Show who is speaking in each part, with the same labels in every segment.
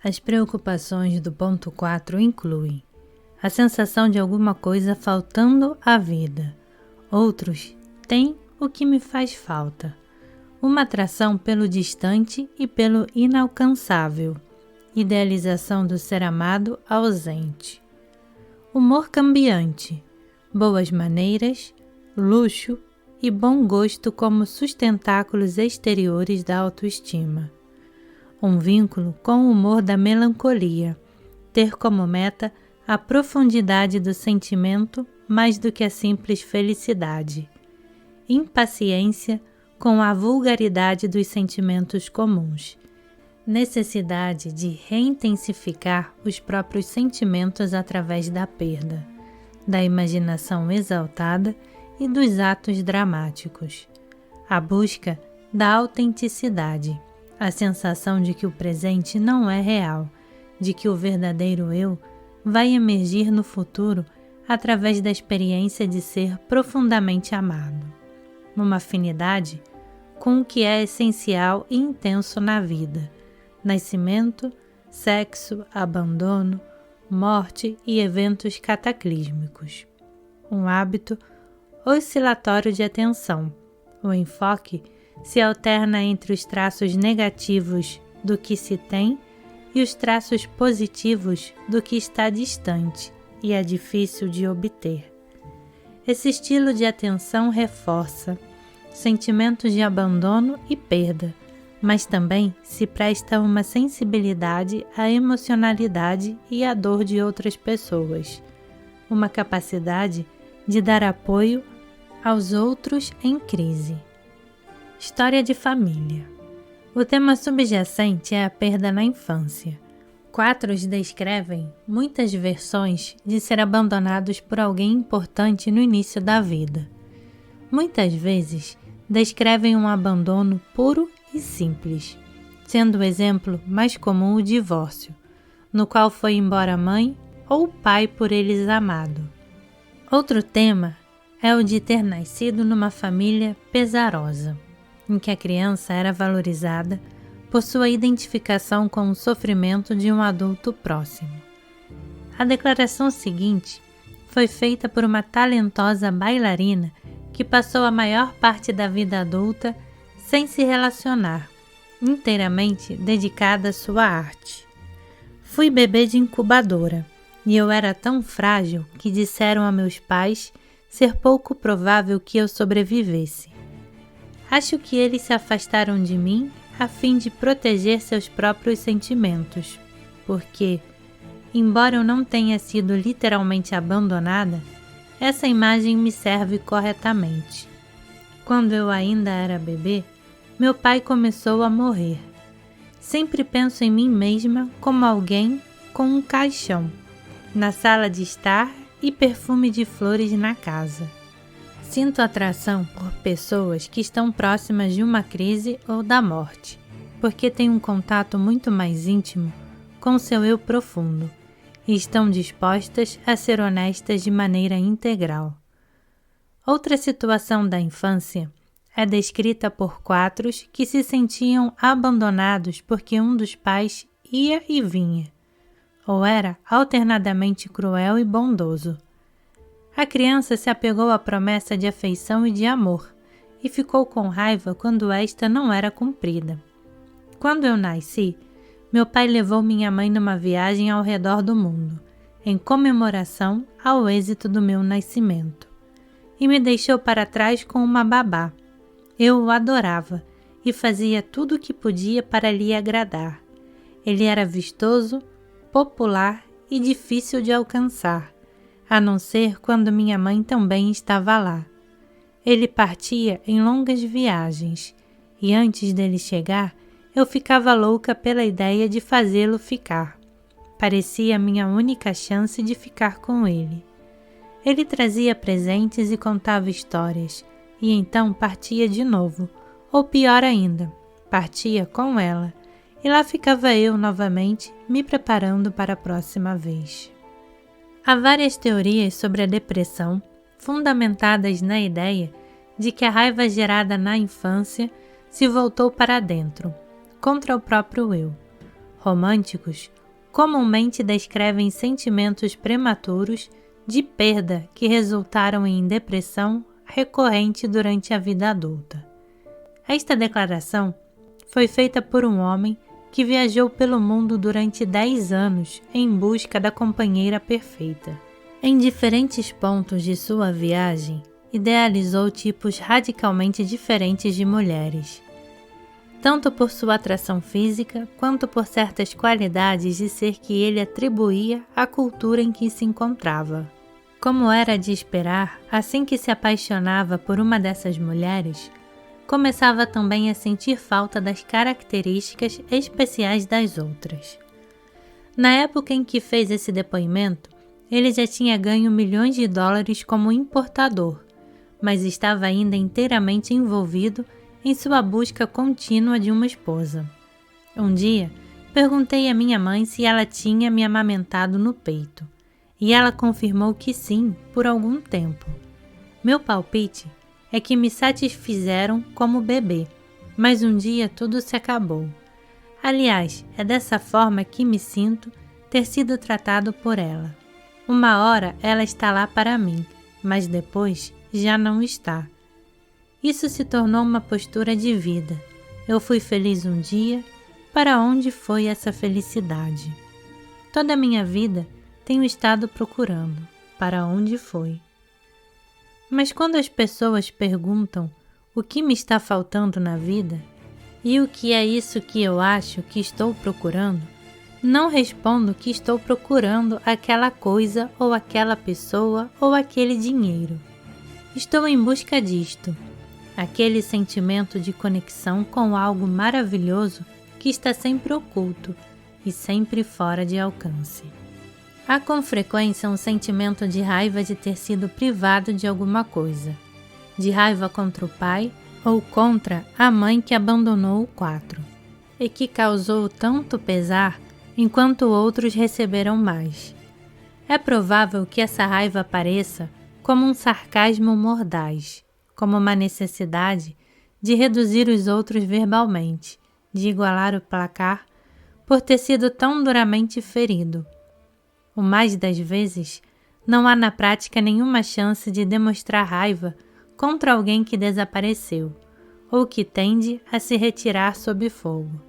Speaker 1: As preocupações do ponto 4 incluem a sensação de alguma coisa faltando à vida. Outros têm o que me faz falta. Uma atração pelo distante e pelo inalcançável. Idealização do ser amado ausente. Humor cambiante. Boas maneiras, luxo e bom gosto como sustentáculos exteriores da autoestima. Um vínculo com o humor da melancolia, ter como meta a profundidade do sentimento mais do que a simples felicidade. Impaciência com a vulgaridade dos sentimentos comuns. Necessidade de reintensificar os próprios sentimentos através da perda, da imaginação exaltada e dos atos dramáticos. A busca da autenticidade. A sensação de que o presente não é real, de que o verdadeiro eu vai emergir no futuro através da experiência de ser profundamente amado. Uma afinidade com o que é essencial e intenso na vida: nascimento, sexo, abandono, morte e eventos cataclísmicos. Um hábito oscilatório de atenção. O enfoque se alterna entre os traços negativos do que se tem e os traços positivos do que está distante e é difícil de obter. Esse estilo de atenção reforça sentimentos de abandono e perda, mas também se presta uma sensibilidade à emocionalidade e à dor de outras pessoas, uma capacidade de dar apoio aos outros em crise. História de família. O tema subjacente é a perda na infância. Quatros descrevem muitas versões de ser abandonados por alguém importante no início da vida. Muitas vezes descrevem um abandono puro e simples, sendo o exemplo mais comum o divórcio, no qual foi embora a mãe ou o pai por eles amado. Outro tema é o de ter nascido numa família pesarosa, em que a criança era valorizada por sua identificação com o sofrimento de um adulto próximo. A declaração seguinte foi feita por uma talentosa bailarina que passou a maior parte da vida adulta sem se relacionar, inteiramente dedicada à sua arte. Fui bebê de incubadora e eu era tão frágil que disseram a meus pais ser pouco provável que eu sobrevivesse. Acho que eles se afastaram de mim a fim de proteger seus próprios sentimentos, porque, embora eu não tenha sido literalmente abandonada, essa imagem me serve corretamente. Quando eu ainda era bebê, meu pai começou a morrer. Sempre penso em mim mesma como alguém com um caixão, na sala de estar e perfume de flores na casa. Sinto atração por pessoas que estão próximas de uma crise ou da morte, porque têm um contato muito mais íntimo com seu eu profundo e estão dispostas a ser honestas de maneira integral. Outra situação da infância é descrita por quatros que se sentiam abandonados porque um dos pais ia e vinha, ou era alternadamente cruel e bondoso. A criança se apegou à promessa de afeição e de amor e ficou com raiva quando esta não era cumprida. Quando eu nasci, meu pai levou minha mãe numa viagem ao redor do mundo, em comemoração ao êxito do meu nascimento, e me deixou para trás com uma babá. Eu o adorava e fazia tudo o que podia para lhe agradar. Ele era vistoso, popular e difícil de alcançar, a não ser quando minha mãe também estava lá. Ele partia em longas viagens, e antes dele chegar, eu ficava louca pela ideia de fazê-lo ficar. Parecia a minha única chance de ficar com ele. Ele trazia presentes e contava histórias, e então partia de novo, ou pior ainda, partia com ela, e lá ficava eu novamente me preparando para a próxima vez. Há várias teorias sobre a depressão, fundamentadas na ideia de que a raiva gerada na infância se voltou para dentro, contra o próprio eu. Românticos comumente descrevem sentimentos prematuros de perda que resultaram em depressão recorrente durante a vida adulta. Esta declaração foi feita por um homem que viajou pelo mundo durante 10 anos em busca da companheira perfeita. Em diferentes pontos de sua viagem, idealizou tipos radicalmente diferentes de mulheres, tanto por sua atração física quanto por certas qualidades de ser que ele atribuía à cultura em que se encontrava. Como era de esperar, assim que se apaixonava por uma dessas mulheres, começava também a sentir falta das características especiais das outras. Na época em que fez esse depoimento, ele já tinha ganho milhões de dólares como importador, mas estava ainda inteiramente envolvido em sua busca contínua de uma esposa. Um dia, perguntei à minha mãe se ela tinha me amamentado no peito, e ela confirmou que sim, por algum tempo. Meu palpite é que me satisfizeram como bebê, mas um dia tudo se acabou. Aliás, é dessa forma que me sinto ter sido tratado por ela. Uma hora ela está lá para mim, mas depois já não está. Isso se tornou uma postura de vida. Eu fui feliz um dia, para onde foi essa felicidade? Toda a minha vida tenho estado procurando, para onde foi? Mas quando as pessoas perguntam o que me está faltando na vida e o que é isso que eu acho que estou procurando, não respondo que estou procurando aquela coisa ou aquela pessoa ou aquele dinheiro. Estou em busca disto, aquele sentimento de conexão com algo maravilhoso que está sempre oculto e sempre fora de alcance. Há com frequência um sentimento de raiva de ter sido privado de alguma coisa, de raiva contra o pai ou contra a mãe que abandonou o quarto, e que causou tanto pesar enquanto outros receberam mais. É provável que essa raiva apareça como um sarcasmo mordaz, como uma necessidade de reduzir os outros verbalmente, de igualar o placar por ter sido tão duramente ferido. O mais das vezes, não há na prática nenhuma chance de demonstrar raiva contra alguém que desapareceu, ou que tende a se retirar sob fogo.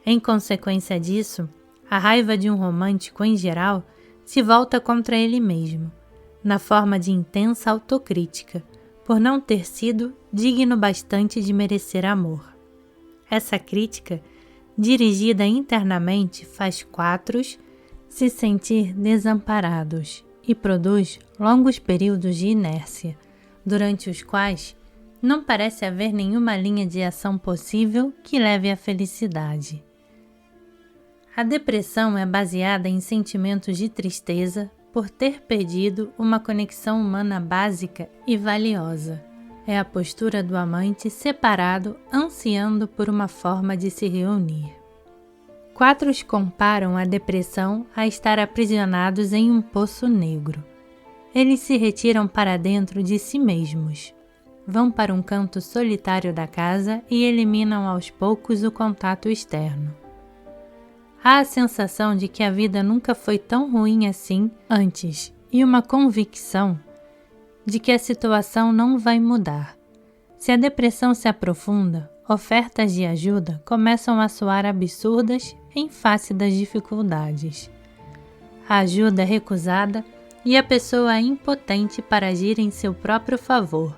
Speaker 1: Em consequência disso, a raiva de um romântico em geral se volta contra ele mesmo, na forma de intensa autocrítica, por não ter sido digno bastante de merecer amor. Essa crítica, dirigida internamente, faz quatros se sentir desamparados e produz longos períodos de inércia, durante os quais não parece haver nenhuma linha de ação possível que leve à felicidade. A depressão é baseada em sentimentos de tristeza por ter perdido uma conexão humana básica e valiosa. É a postura do amante separado ansiando por uma forma de se reunir. Quatros comparam a depressão a estar aprisionados em um poço negro. Eles se retiram para dentro de si mesmos. Vão para um canto solitário da casa e eliminam aos poucos o contato externo. Há a sensação de que a vida nunca foi tão ruim assim antes e uma convicção de que a situação não vai mudar. Se a depressão se aprofunda, ofertas de ajuda começam a soar absurdas em face das dificuldades. A ajuda é recusada e a pessoa é impotente para agir em seu próprio favor.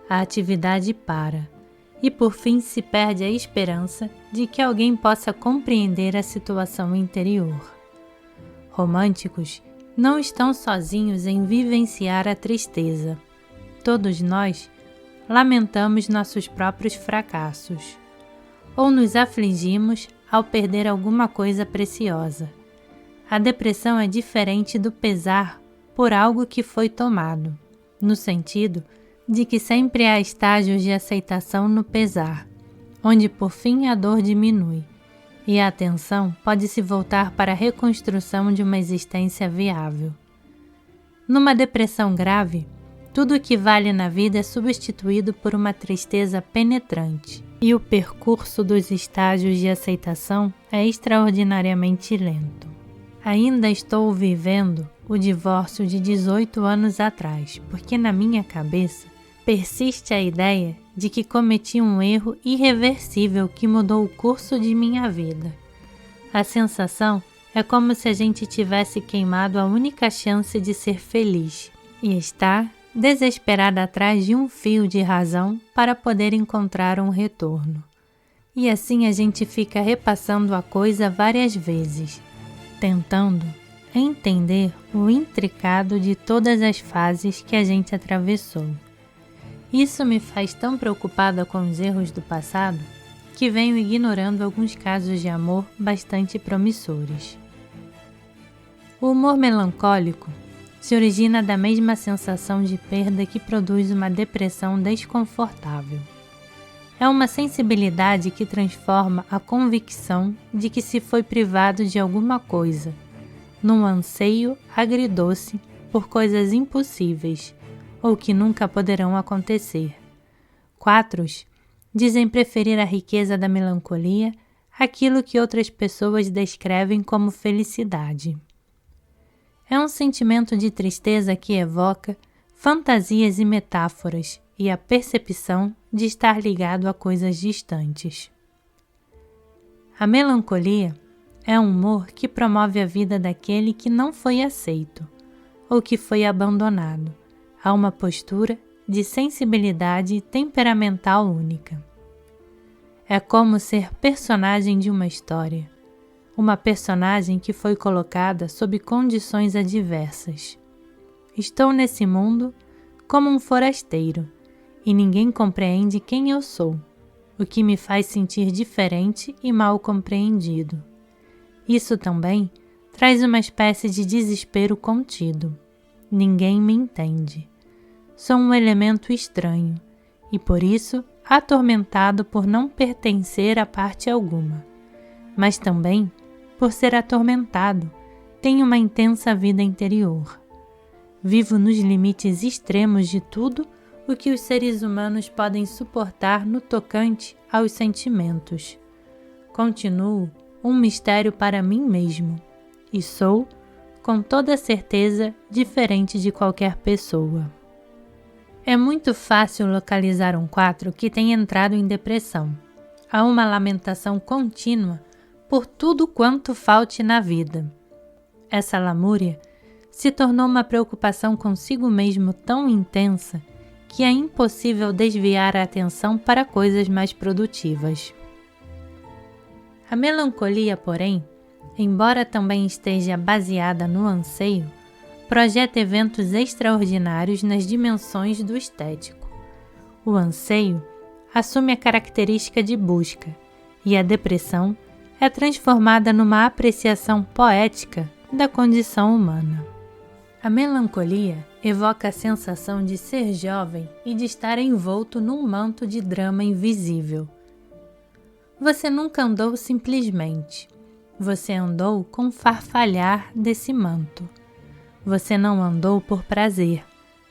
Speaker 1: A atividade para. E por fim se perde a esperança de que alguém possa compreender a situação interior. Românticos não estão sozinhos em vivenciar a tristeza. Todos nós lamentamos nossos próprios fracassos, ou nos afligimos ao perder alguma coisa preciosa. A depressão é diferente do pesar por algo que foi tomado, no sentido de que sempre há estágios de aceitação no pesar, onde por fim a dor diminui, e a atenção pode se voltar para a reconstrução de uma existência viável. Numa depressão grave, tudo o que vale na vida é substituído por uma tristeza penetrante, e o percurso dos estágios de aceitação é extraordinariamente lento. Ainda estou vivendo o divórcio de 18 anos atrás, porque na minha cabeça persiste a ideia de que cometi um erro irreversível que mudou o curso de minha vida. A sensação é como se a gente tivesse queimado a única chance de ser feliz e está desesperada atrás de um fio de razão para poder encontrar um retorno. E assim a gente fica repassando a coisa várias vezes, tentando entender o intricado de todas as fases que a gente atravessou. Isso me faz tão preocupada com os erros do passado que venho ignorando alguns casos de amor bastante promissores. O humor melancólico se origina da mesma sensação de perda que produz uma depressão desconfortável. É uma sensibilidade que transforma a convicção de que se foi privado de alguma coisa, num anseio agridoce por coisas impossíveis ou que nunca poderão acontecer. Quatros dizem preferir a riqueza da melancolia àquilo que outras pessoas descrevem como felicidade. É um sentimento de tristeza que evoca fantasias e metáforas e a percepção de estar ligado a coisas distantes. A melancolia é um humor que promove a vida daquele que não foi aceito ou que foi abandonado, a uma postura de sensibilidade temperamental única. É como ser personagem de uma história, uma personagem que foi colocada sob condições adversas. Estou nesse mundo como um forasteiro e ninguém compreende quem eu sou, o que me faz sentir diferente e mal compreendido. Isso também traz uma espécie de desespero contido. Ninguém me entende. Sou um elemento estranho e, por isso, atormentado por não pertencer a parte alguma. Mas também, por ser atormentado, tenho uma intensa vida interior. Vivo nos limites extremos de tudo o que os seres humanos podem suportar no tocante aos sentimentos. Continuo um mistério para mim mesmo e sou, com toda certeza, diferente de qualquer pessoa. É muito fácil localizar um 4 que tem entrado em depressão. Há uma lamentação contínua por tudo quanto falte na vida. Essa lamúria se tornou uma preocupação consigo mesmo tão intensa que é impossível desviar a atenção para coisas mais produtivas. A melancolia, porém, embora também esteja baseada no anseio, projeta eventos extraordinários nas dimensões do estético. O anseio assume a característica de busca e a depressão é transformada numa apreciação poética da condição humana. A melancolia evoca a sensação de ser jovem e de estar envolto num manto de drama invisível. Você nunca andou simplesmente. Você andou com o farfalhar desse manto. Você não andou por prazer.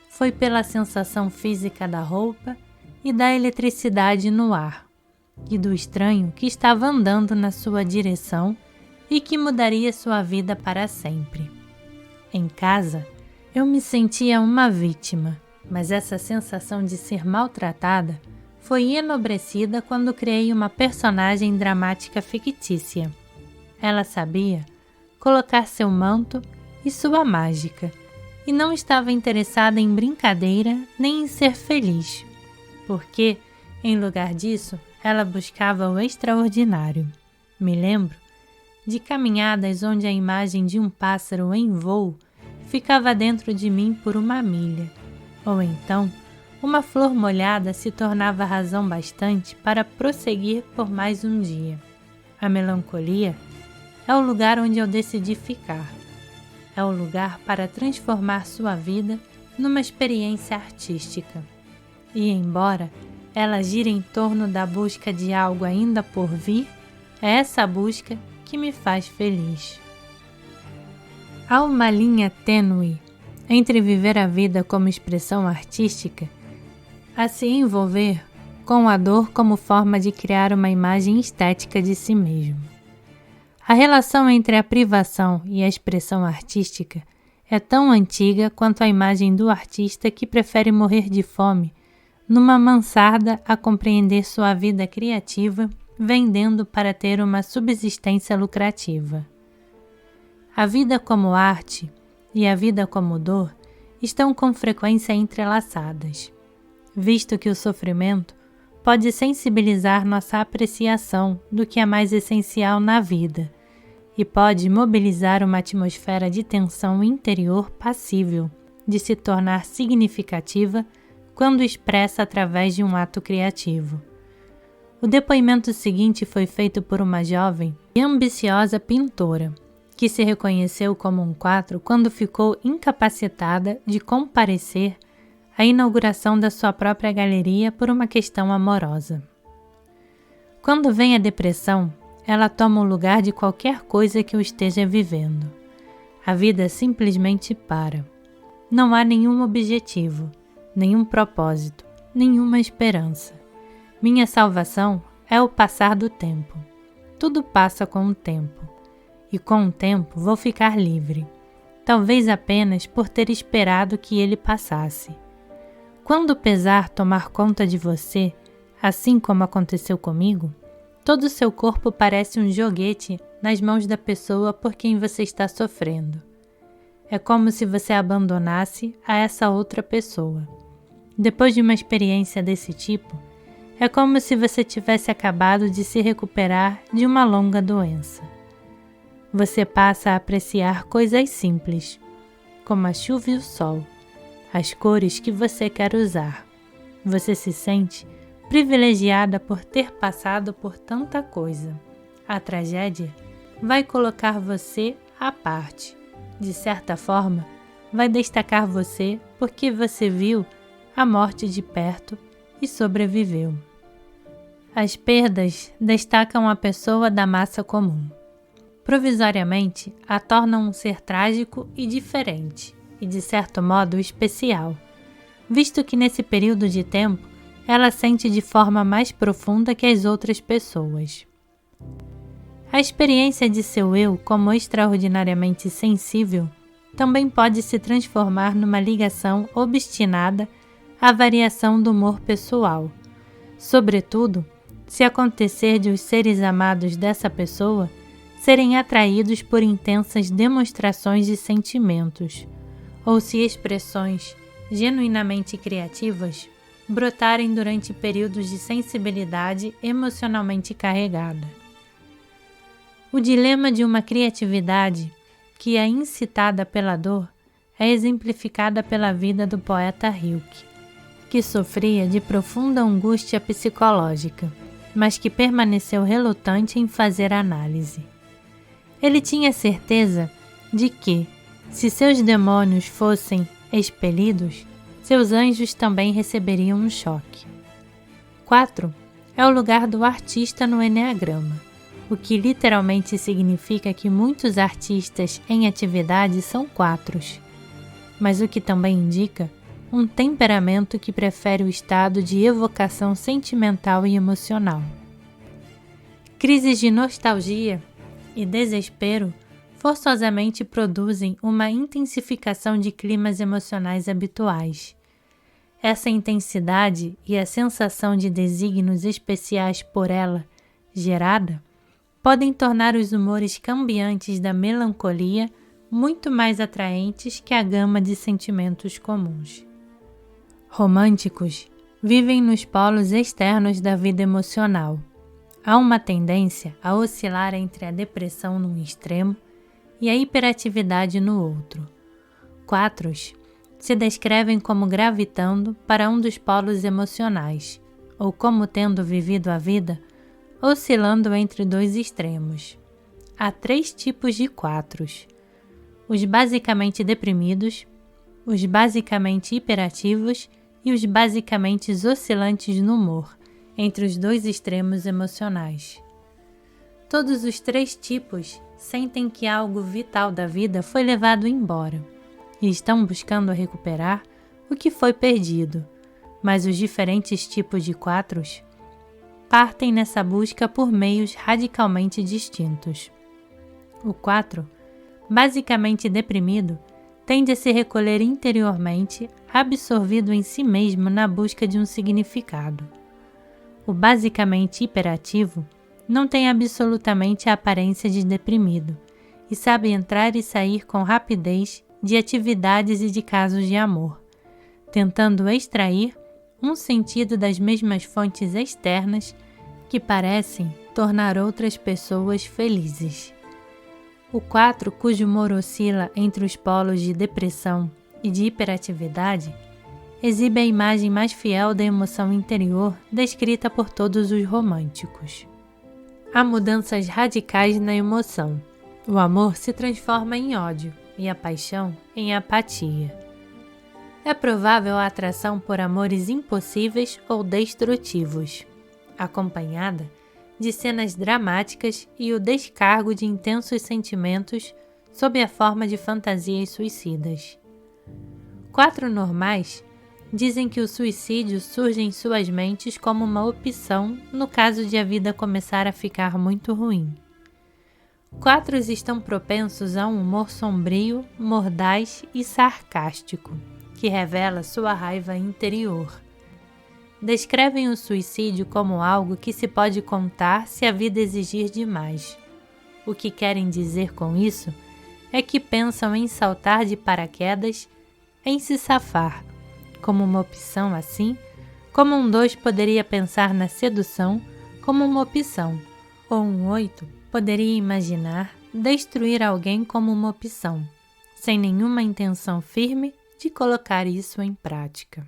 Speaker 1: Foi pela sensação física da roupa e da eletricidade no ar, e do estranho que estava andando na sua direção e que mudaria sua vida para sempre. Em casa, eu me sentia uma vítima, mas essa sensação de ser maltratada foi enobrecida quando criei uma personagem dramática fictícia. Ela sabia colocar seu manto e sua mágica, e não estava interessada em brincadeira nem em ser feliz, porque, em lugar disso, ela buscava o extraordinário. Me lembro de caminhadas onde a imagem de um pássaro em voo ficava dentro de mim por uma milha, ou então uma flor molhada se tornava razão bastante para prosseguir por mais um dia. A melancolia é o lugar onde eu decidi ficar. É o lugar para transformar sua vida numa experiência artística. E embora ela gire em torno da busca de algo ainda por vir, é essa busca que me faz feliz. Há uma linha tênue entre viver a vida como expressão artística a se envolver com a dor como forma de criar uma imagem estética de si mesmo. A relação entre a privação e a expressão artística é tão antiga quanto a imagem do artista que prefere morrer de fome numa mansarda a compreender sua vida criativa vendendo para ter uma subsistência lucrativa. A vida como arte e a vida como dor estão com frequência entrelaçadas, visto que o sofrimento pode sensibilizar nossa apreciação do que é mais essencial na vida e pode mobilizar uma atmosfera de tensão interior passível de se tornar significativa quando expressa através de um ato criativo. O depoimento seguinte foi feito por uma jovem e ambiciosa pintora, que se reconheceu como um 4 quando ficou incapacitada de comparecer à inauguração da sua própria galeria por uma questão amorosa. Quando vem a depressão, ela toma o lugar de qualquer coisa que eu esteja vivendo. A vida simplesmente para. Não há nenhum objetivo, nenhum propósito, nenhuma esperança. Minha salvação é o passar do tempo. Tudo passa com o tempo. E com o tempo vou ficar livre. Talvez apenas por ter esperado que ele passasse. Quando o pesar tomar conta de você, assim como aconteceu comigo, todo o seu corpo parece um joguete nas mãos da pessoa por quem você está sofrendo. É como se você abandonasse a essa outra pessoa. Depois de uma experiência desse tipo, é como se você tivesse acabado de se recuperar de uma longa doença. Você passa a apreciar coisas simples, como a chuva e o sol, as cores que você quer usar. Você se sente privilegiada por ter passado por tanta coisa. A tragédia vai colocar você à parte. De certa forma, vai destacar você porque você viu a morte de perto e sobreviveu. As perdas destacam a pessoa da massa comum. Provisoriamente, a tornam um ser trágico e diferente, e de certo modo especial, visto que nesse período de tempo ela sente de forma mais profunda que as outras pessoas. A experiência de seu eu como extraordinariamente sensível também pode se transformar numa ligação obstinada à variação do humor pessoal, sobretudo se acontecer de os seres amados dessa pessoa serem atraídos por intensas demonstrações de sentimentos, ou se expressões genuinamente criativas brotarem durante períodos de sensibilidade emocionalmente carregada. O dilema de uma criatividade que é incitada pela dor é exemplificada pela vida do poeta Rilke, que sofria de profunda angústia psicológica, mas que permaneceu relutante em fazer análise. Ele tinha certeza de que, se seus demônios fossem expelidos, seus anjos também receberiam um choque. 4 é o lugar do artista no Eneagrama, o que literalmente significa que muitos artistas em atividade são 4s, mas o que também indica um temperamento que prefere o estado de evocação sentimental e emocional. Crises de nostalgia e desespero forçosamente produzem uma intensificação de climas emocionais habituais. Essa intensidade e a sensação de desígnios especiais por ela gerada podem tornar os humores cambiantes da melancolia muito mais atraentes que a gama de sentimentos comuns. Românticos vivem nos polos externos da vida emocional. Há uma tendência a oscilar entre a depressão num extremo e a hiperatividade no outro. 4s se descrevem como gravitando para um dos polos emocionais, ou como tendo vivido a vida oscilando entre dois extremos. Há 3 tipos de 4s: os basicamente deprimidos, os basicamente hiperativos e os basicamente oscilantes no humor, entre os dois extremos emocionais. Todos os 3 tipos sentem que algo vital da vida foi levado embora e estão buscando recuperar o que foi perdido, mas os diferentes tipos de 4 partem nessa busca por meios radicalmente distintos. O 4, basicamente deprimido, tende a se recolher interiormente, absorvido em si mesmo na busca de um significado. O basicamente hiperativo não tem absolutamente a aparência de deprimido e sabe entrar e sair com rapidez de atividades e de casos de amor, tentando extrair um sentido das mesmas fontes externas que parecem tornar outras pessoas felizes. O 4, cujo humor oscila entre os polos de depressão e de hiperatividade, exibe a imagem mais fiel da emoção interior descrita por todos os românticos. Há mudanças radicais na emoção. O amor se transforma em ódio e a paixão em apatia. É provável a atração por amores impossíveis ou destrutivos, acompanhada de cenas dramáticas e o descargo de intensos sentimentos sob a forma de fantasias suicidas. 4 normais dizem que o suicídio surge em suas mentes como uma opção no caso de a vida começar a ficar muito ruim. 4 estão propensos a um humor sombrio, mordaz e sarcástico, que revela sua raiva interior. Descrevem o suicídio como algo que se pode contar se a vida exigir demais. O que querem dizer com isso é que pensam em saltar de paraquedas, em se safar, como uma opção assim, como um 2 poderia pensar na sedução como uma opção, ou um 8 poderia imaginar destruir alguém como uma opção, sem nenhuma intenção firme de colocar isso em prática.